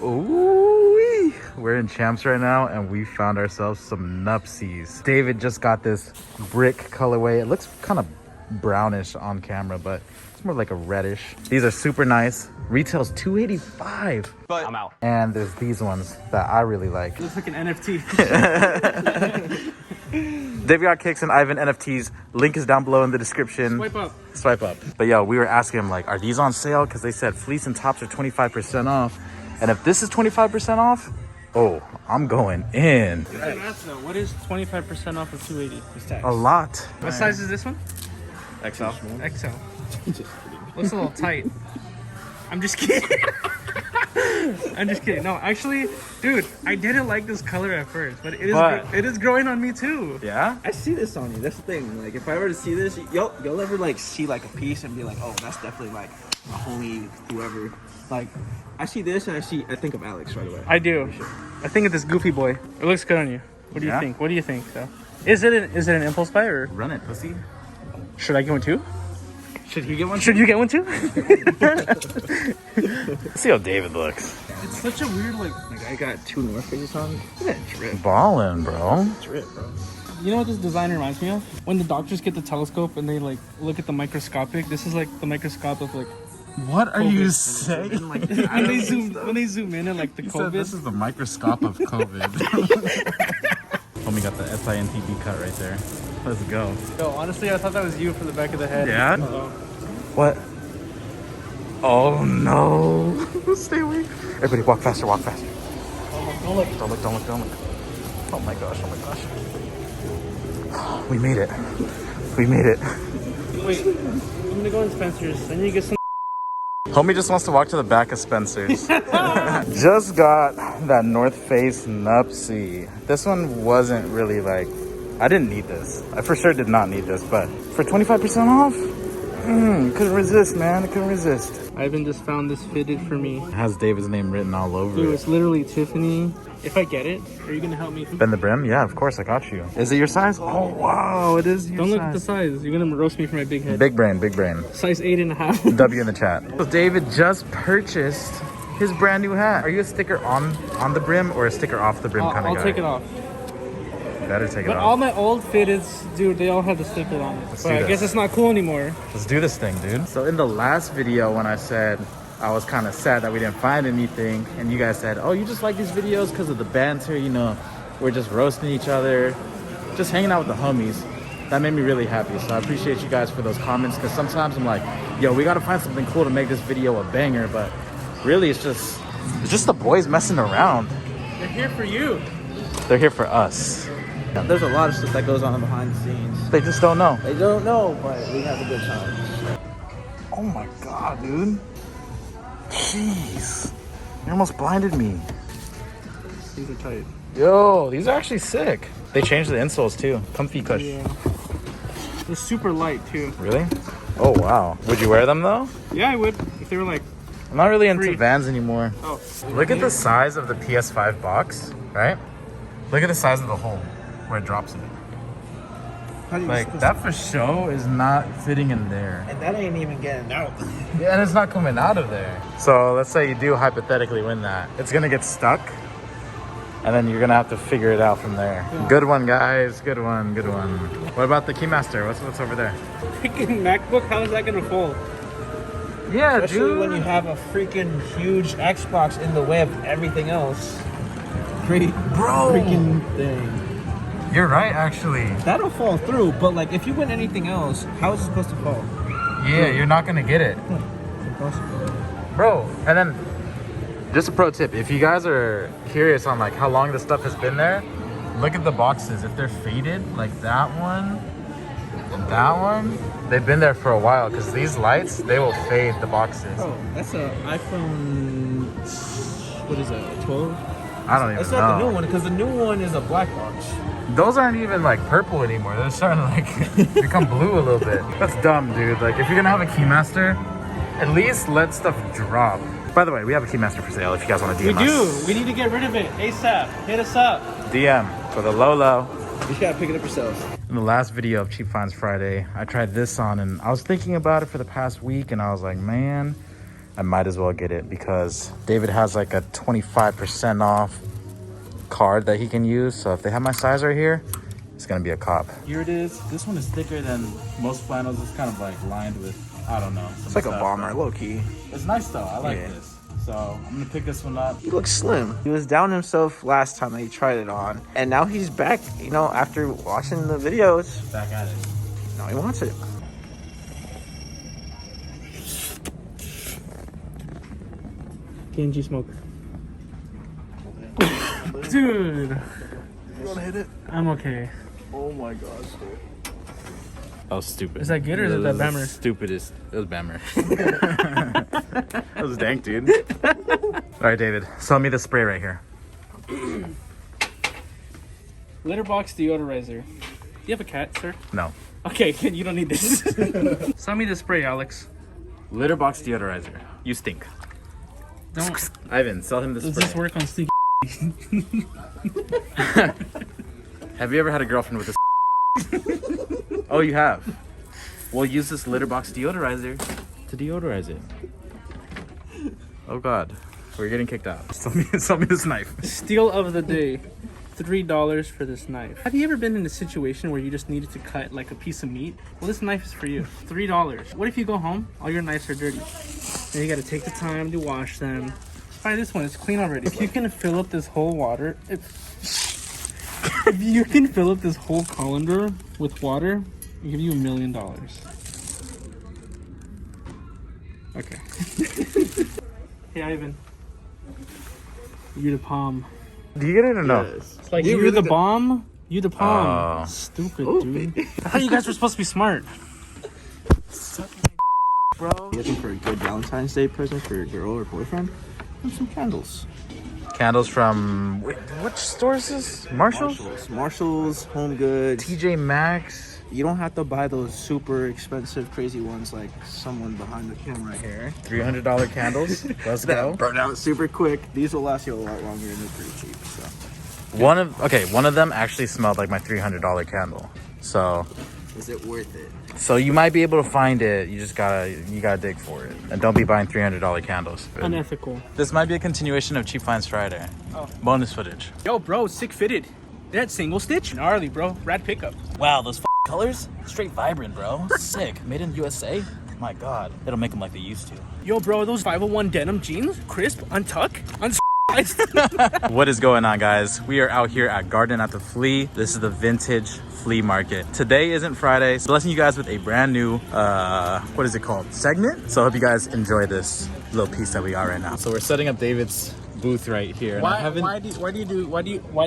Ooh, we're in Champs right now and we found ourselves some nupsies. David just got this brick colorway. It looks kind of brownish on camera, but it's more like a reddish. These are super nice. Retail's $285, but I'm out. And there's these ones that I really like. Looks like an NFT. David got kicks and Ivan NFTs. Link is down below in the description. Swipe up. Swipe up. But yo, we were asking him like, are these on sale? Because they said fleece and tops are 25% off. And if this is 25% off, oh, I'm going in. What is 25% off of 280? A lot. What size is this one? XL. XL. Looks a little tight. I'm just kidding. I'm just kidding. No, actually, dude, I didn't like this color at first, but it is growing on me too. Yeah? I see this on you. That's the thing. Like, if I were to see this, you'll ever like see like a piece and be like, oh, that's definitely like a homie, whoever. Like, I see this and I think of Alex right away. I do. Sure. I think of this goofy boy. It looks good on you. What do you think? What do you think, though? Is it an impulse buy or run it, pussy? Should I get one too? Should he get one? Should you get one too? Let's see how David looks. It's such a weird like I got two North Faces on. Look at that drip. Ballin', bro. Drip, bro. You know what this design reminds me of? When the doctors get the telescope and they like look at the microscopic. This is like the microscope of like. What are you saying? Like, when they zoom in and like the COVID. This is the microscope of COVID. Homie got the SINTB cut right there. Let's go. Yo, honestly, I thought that was you from the back of the head. Yeah? What? Oh no. Stay away. Everybody walk faster, walk faster. Don't look. Don't look, don't look, don't look. Oh my gosh, oh my gosh. We made it. We made it. Wait, I'm gonna go in Spencer's. I need to get some. Homie just wants to walk to the back of Spencer's. Just got that North Face Nupsi. This one wasn't really like, I didn't need this. I for sure did not need this, but for 25% off, couldn't resist, man. I couldn't resist. Ivan just found this fitted for me. It has David's name written all over Dude, it. it's literally Tiffany. If I get it, are you gonna help me? Bend the brim? Yeah, of course, I got you. Is it your size? Oh, wow, it is your Don't size. look at the size. You're gonna roast me for my big head. Big brain, big brain. Size 8.5. W in the chat. So David just purchased his brand new hat. Are you a sticker on the brim or a sticker off the brim kind of guy? I'll take it off. You better take it But off. all my old fitteds, dude, they all have the sticker on it. But I guess it's not cool anymore. Let's do this thing, dude. So in the last video when I said I was kind of sad that we didn't find anything, and you guys said, oh, you just like these videos because of the banter, you know, we're just roasting each other, just hanging out with the homies. That made me really happy. So I appreciate you guys for those comments, because sometimes I'm like, yo, we got to find something cool to make this video a banger, but really it's just the boys messing around. They're here for you. They're here for us. There's a lot of stuff that goes on behind the scenes. They just don't know. They don't know, but we have a good time. Oh my God, dude. Jeez. You almost blinded me. These are tight. Yo, these are actually sick. They changed the insoles too. Comfy cush. Yeah. They're super light too. Really? Oh wow. Would you wear them though? Yeah, I would. If they were like... I'm not really into Free. Vans anymore. Oh. Look at the size of the PS5 box, right? Look at the size of the hole where it drops in it. Like, that for show is not fitting in there. And that ain't even getting out. Yeah, and it's not coming out of there. So let's say you do hypothetically win that. It's gonna get stuck, and then you're gonna have to figure it out from there. Yeah. Good one, guys. Good one, good one. What about the Keymaster? What's over there? Freaking MacBook? How is that gonna fold? Yeah, Especially dude. when you have a freaking huge Xbox in the way of everything else. Great, bro. Freaking thing. You're right, actually. That'll fall through, but like if you win anything else, how is it supposed to fall? Yeah, you're not gonna get it. It's impossible. Bro, and then just a pro tip, if you guys are curious on like how long this stuff has been there, look at the boxes. If they're faded, like that one and that one, they've been there for a while, because these lights, they will fade the boxes. Oh, that's an iPhone, what is that, 12? I don't even It's know. not the new one, because the new one is a black box. Those aren't even like purple anymore. They're starting to like become blue a little bit. That's dumb, dude. Like if you're gonna have a Keymaster, at least let stuff drop. By the way, we have a Keymaster for sale if you guys want to DM us. We do. We need to get rid of it ASAP. Hit us up. DM for the low. You just gotta pick it up yourselves. In the last video of Cheap Finds Friday, I tried this on, and I was thinking about it for the past week, and I was like, man, I might as well get it because David has like a 25% off card that he can use. So if they have my size right here, it's gonna be a cop. Here it is. This one is thicker than most flannels. It's kind of like lined with, I don't know. It's like a bomber, low key. It's nice though. I like this. So I'm gonna pick this one up. He looks slim. He was down himself last time that he tried it on. And now he's back, you know, after watching the videos. Back at it. Now he wants it. KNG smoker. Dude. You wanna hit it? I'm okay. Oh my gosh, dude. That was stupid. Is that good or is it that bammer? Stupidest. It was bammer. That was dank, dude. All right, David. Sell me the spray right here. Litter box deodorizer. Do you have a cat, sir? No. Okay, you don't need this. Sell me the spray, Alex. Litter box deodorizer. You stink. Don't. Ivan, sell him the spray. Does this work on Sneaky? Have you ever had a girlfriend with a Oh, you have? We'll use this litter box deodorizer to deodorize it. Oh God, we're getting kicked out. Sell me this knife. Steal of the day. $3 for this knife. Have you ever been in a situation where you just needed to cut like a piece of meat? Well, this knife is for you. $3. What if you go home, all your knives are dirty? Then you gotta take the time to wash them. Try this one, it's clean already. If you can fill up this whole water, if you can fill up this whole colander with water, I'll give you $1 million. Okay. Hey, Ivan. You're the palm. Do you get it or no? Yes. It's like you're the bomb, you the palm. Oh. Stupid, dude. I thought you guys were supposed to be smart. Bro. You looking for a good Valentine's Day present for your girl or boyfriend? And some candles. Candles from which store is this? Marshalls, Home Goods, TJ Maxx. You don't have to buy those super expensive, crazy ones like someone behind the camera here. $300 candles. Let's go. Burn out super quick. These will last you a lot longer and they're pretty cheap. So One of them actually smelled like my $300 candle. So is it worth it? So you might be able to find it. You just gotta dig for it, and don't be buying $300 candles. Unethical. This might be a continuation of Cheap Finds Friday. Oh. Bonus footage. Yo, bro, sick fitted. That single stitch, gnarly, bro. Rad pickup. Wow, those colors, straight vibrant, bro. Sick. Made in USA. My God, it'll make them like they used to. Yo, bro, those 501 denim jeans, crisp, untuck, What is going on, guys? We are out here at Garden at the Flea. This is the vintage flea market. Today isn't Friday, so blessing you guys with a brand new what is it called, segment. So I hope you guys enjoy this little piece that we are right now. So we're setting up David's booth right here. Why do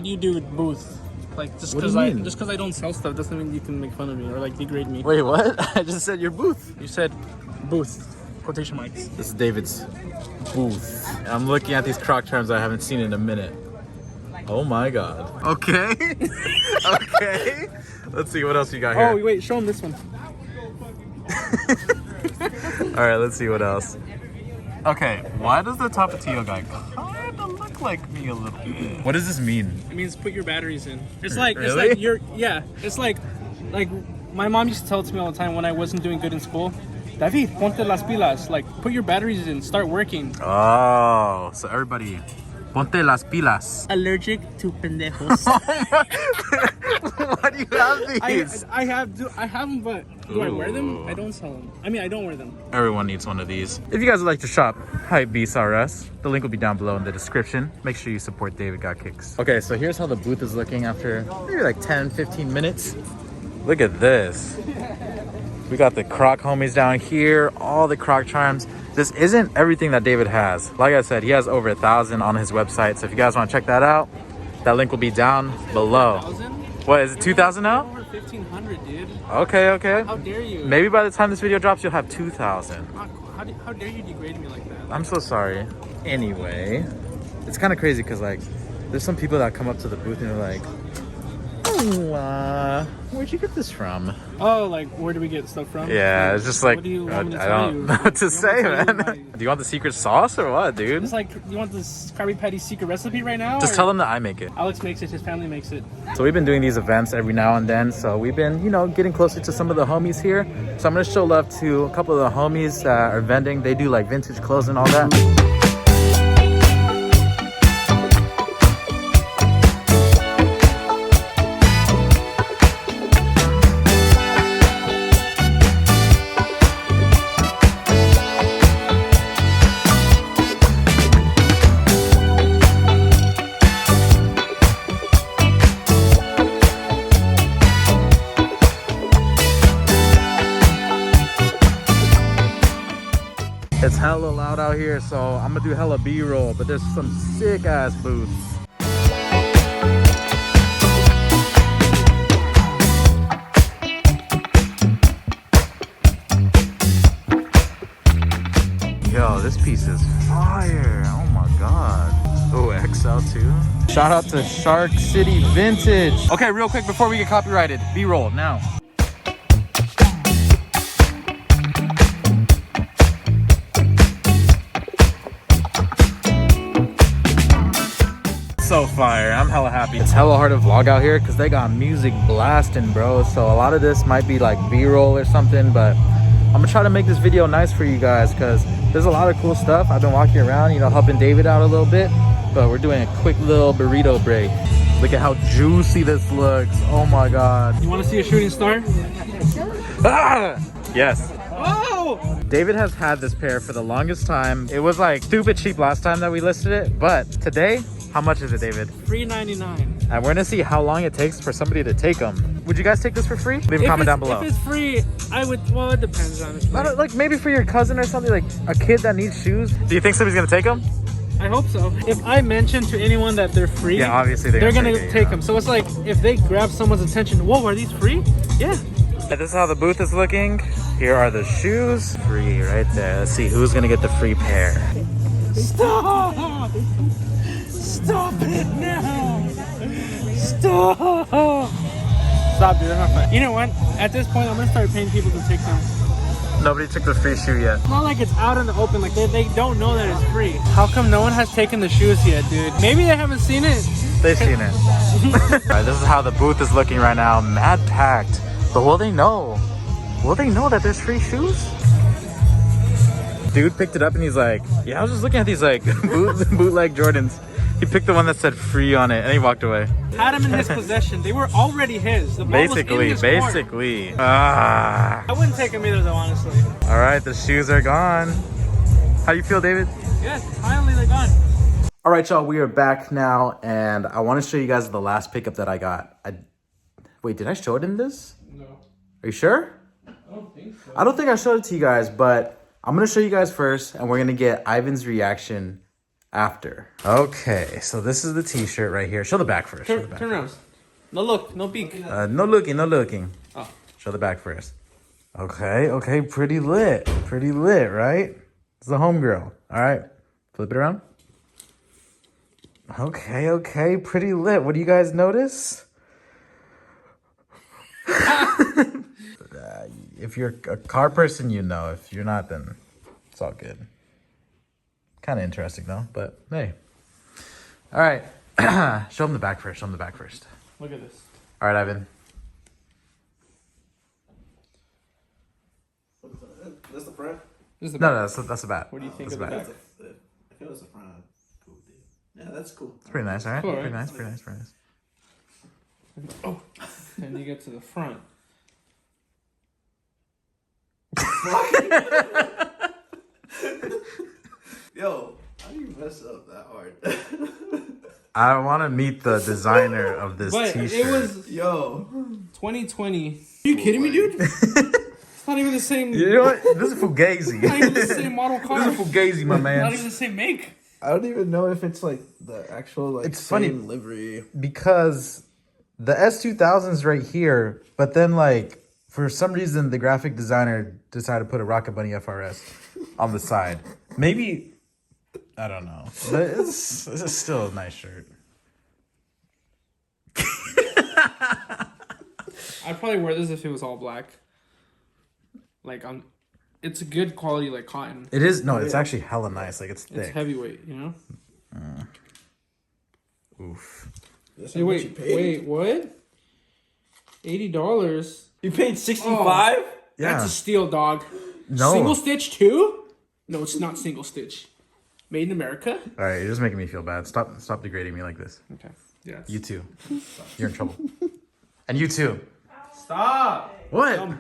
you do booth? Like just because I don't sell stuff doesn't mean you can make fun of me or like degrade me. Wait, what? I just said your booth. You said booth. Quotation marks. This is David's booth. I'm looking at these croc charms I haven't seen in a minute. Oh my God. Okay. Okay. Let's see what else you got here. Oh, wait, show him this one. All right, let's see what else. Okay, why does the Tapatio guy kind of look like me a little bit? What does this mean? It means put your batteries in. It's like, Really? it's like my mom used to tell it to me all the time when I wasn't doing good in school. David, ponte las pilas. Like, put your batteries in, start working. Oh, so everybody, ponte las pilas. Allergic to pendejos. Why do you have these? I have them, but do I wear them? I don't sell them. I mean, I don't wear them. Everyone needs one of these. If you guys would like to shop Hypebeast R Us, the link will be down below in the description. Make sure you support David Got Kicks. Okay, so here's how the booth is looking after maybe like 10-15 minutes. Look at this. We got the croc homies down here, all the croc charms. This isn't everything that David has. Like I said, he has over 1,000 on his website. So if you guys want to check that out, that link will be down below. 1,000? What, is it 2,000 now? Over 1,500, dude. Okay. How dare you? Maybe by the time this video drops, you'll have 2,000. How dare you degrade me like that? I'm so sorry. Anyway, it's kind of crazy because like, there's some people that come up to the booth and they're like, Where'd you get this from? Oh, like where do we get stuff from? Yeah, it's just like, what do you want me to I tell don't you? know what to You say, want me to tell man. you Do you want the secret sauce or what, dude? It's like, you want this Krabby Patty secret recipe right now? Just tell them that I make it. Alex makes it, his family makes it. So we've been doing these events every now and then. So we've been, you know, getting closer to some of the homies here. So I'm gonna show love to a couple of the homies that are vending. They do like vintage clothes and all that. It's hella loud out here, so I'm gonna do hella B-roll, but there's some sick ass booths. Yo, this piece is fire. Oh my god. Oh, XL too. Shout out to Shark City Vintage. Okay, real quick before we get copyrighted, B-roll now. So fire. I'm hella happy. It's hella hard to vlog out here because they got music blasting, bro. So a lot of this might be like B-roll or something, but I'm gonna try to make this video nice for you guys because there's a lot of cool stuff. I've been walking around, you know, helping David out a little bit, but we're doing a quick little burrito break. Look at how juicy this looks. Oh my god. You want to see a shooting star? Ah! Yes. Oh! David has had this pair for the longest time. It was like stupid cheap last time that we listed it, but today, how much is it, David? $3.99. And we're gonna see how long it takes for somebody to take them. Would you guys take this for free? Leave a comment down below. If it's free, I would. Well, it depends, honestly. Like maybe for your cousin or something, like a kid that needs shoes. Do you think somebody's gonna take them? I hope so. If I mention to anyone that they're free, yeah, obviously they're gonna take them. So it's like if they grab someone's attention, whoa, are these free? Yeah. This is how the booth is looking. Here are the shoes. Free right there. Let's see who's gonna get the free pair. Stop! Stop it now! Stop! Stop, dude. They're not fun. You know what? At this point, I'm gonna start paying people to take them. Nobody took the free shoe yet. It's not like it's out in the open. Like they don't know that it's free. How come no one has taken the shoes yet, dude? Maybe they haven't seen it. They've seen it. Alright, this is how the booth is looking right now. Mad packed. But will they know? Will they know that there's free shoes? Dude picked it up and he's like, yeah, I was just looking at these like bootleg Jordans. He picked the one that said free on it and he walked away. Had them in his possession. They were already his. The ball was in his court. I wouldn't take them either though, honestly. All right, the shoes are gone. How you feel, David? Yeah, finally they're gone. All right, y'all, we are back now and I want to show you guys the last pickup that I got. Wait, did I show it in this? No. Are you sure? I don't think so. I don't think I showed it to you guys, but I'm going to show you guys first and we're going to get Ivan's reaction after. Okay, so this is the t-shirt right here. Show the back first. Turn around. No look, no peek. No looking. Oh. Show the back first. Okay, pretty lit, right? It's the homegirl. All right, flip it around. Okay, pretty lit. What do you guys notice? If you're a car person, you know. If you're not, then it's all good. Kind of interesting though, but hey. All right, show them the back first. Look at this. All right, Ivan. That's the front. This is the No, that's the back. What do you think That's of the back? If it was the front, cool, dude. Yeah, that's cool. It's pretty nice, all right? Cool, right? Pretty nice. Oh, then you get to the front. Yo, how do you mess up that hard? I want to meet the designer of this But t-shirt. it was 2020. Are you kidding me, dude? It's not even the same. You know what? This is Fugazi. Not even the same model car. This is Fugazi, my man. Not even the same make. I don't even know if it's like the actual like It's same funny. livery. Because the S2000's right here, but then like for some reason the graphic designer decided to put a Rocket Bunny FRS on the side. Maybe, I don't know. But it's still a nice shirt. I'd probably wear this if it was all black. Like it's a good quality like cotton. It is it's actually hella nice. Like it's thick. It's heavyweight, you know. Oof. Hey, wait, what? $80. You paid 65? Yeah. That's a steal, dog. No. Single stitch too? No, it's not single stitch. Made in America. All right, you're just making me feel bad. Stop degrading me like this. Okay. Yeah. You too. You're in trouble. And you too. Stop. What? Dumb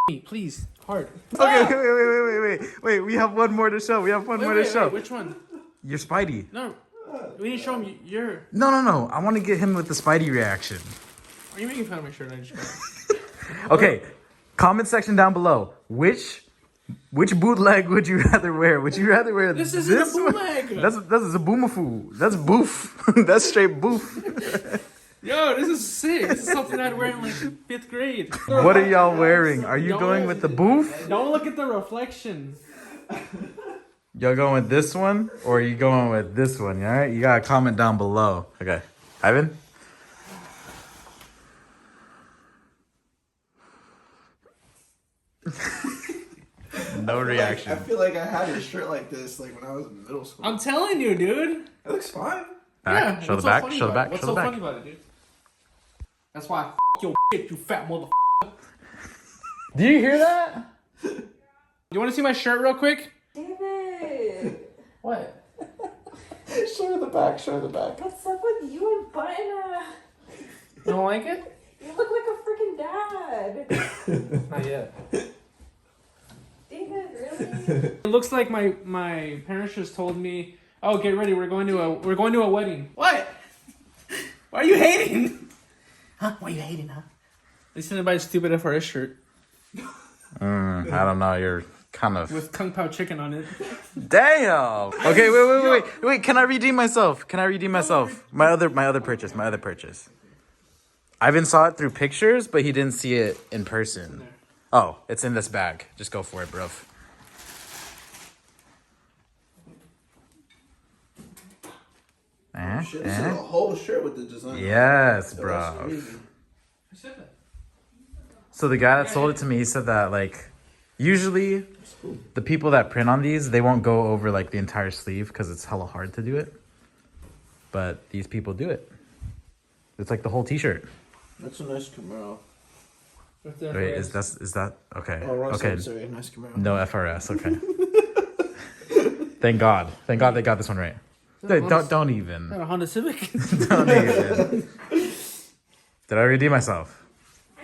me, please. Hard. Okay, wait. We have one more to show. Wait, which one? Your Spidey. No. We need to show him your. No. I want to get him with the Spidey reaction. Are you making fun of my shirt? I just Okay, comment section down below. Which bootleg would you rather wear? Would you rather wear This isn't a bootleg. That's a boomafoo. That's boof. That's straight boof. Yo, this is sick. This is something I'd wear in like 5th grade. What are y'all wearing? Are you going with the boof? Don't look at the reflection. Y'all going with this one or are you going with this one? All right, you gotta comment down below. Okay, Ivan. No reaction. I feel like I had a shirt like this like when I was in middle school. I'm telling you, dude. It looks fine. Back. Yeah, Show what's the so back. funny Show the about back. it? What's Show so the funny back. about it, dude? That's why I your shit, you fat motherfucker. Do you hear that? You want to see my shirt real quick? David, What? Show the back. Show the back. what's up with you and Bina? You don't like it? You look like a freaking dad. Not yet. David, really? It looks like my parents just told me, "Oh, get ready. We're going to a wedding." What? Why are you hating? Huh? Why are you hating, huh? They sent buy a stupid FRS shirt I don't know. You're kind of with Kung Pao chicken on it. damn. Okay, wait. Can I redeem myself? My other purchase. Ivan saw it through pictures, but he didn't see it in person. Oh, it's in this bag. Just go for it, bro. Shit, this is a whole shirt with the design. Yes, That's bro. crazy. So the guy that sold it to me, he said that like usually the people that print on these, they won't go over like the entire sleeve because it's hella hard to do it. But these people do it. It's like the whole t-shirt. That's a nice Camaro. Wait, is that okay? Oh, wrong Okay. side, sorry, nice Camaro. No FRS. Okay. Thank God they got this one right. Don't even. Not a Honda Civic. Don't even. Did I redeem myself?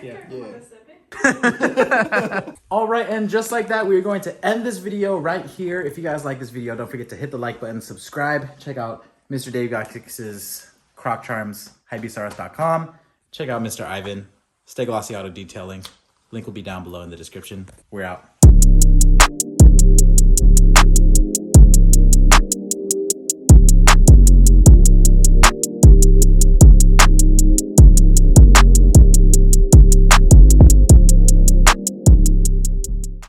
Yeah. All right, and just like that, we're going to end this video right here. If you guys like this video, don't forget to hit the like button, subscribe, check out Mr. Dave Gottix's Croc Charms, hypebeastars.com. Check out Mr. Ivan, Stay Glossy Auto Detailing. Link will be down below in the description. We're out.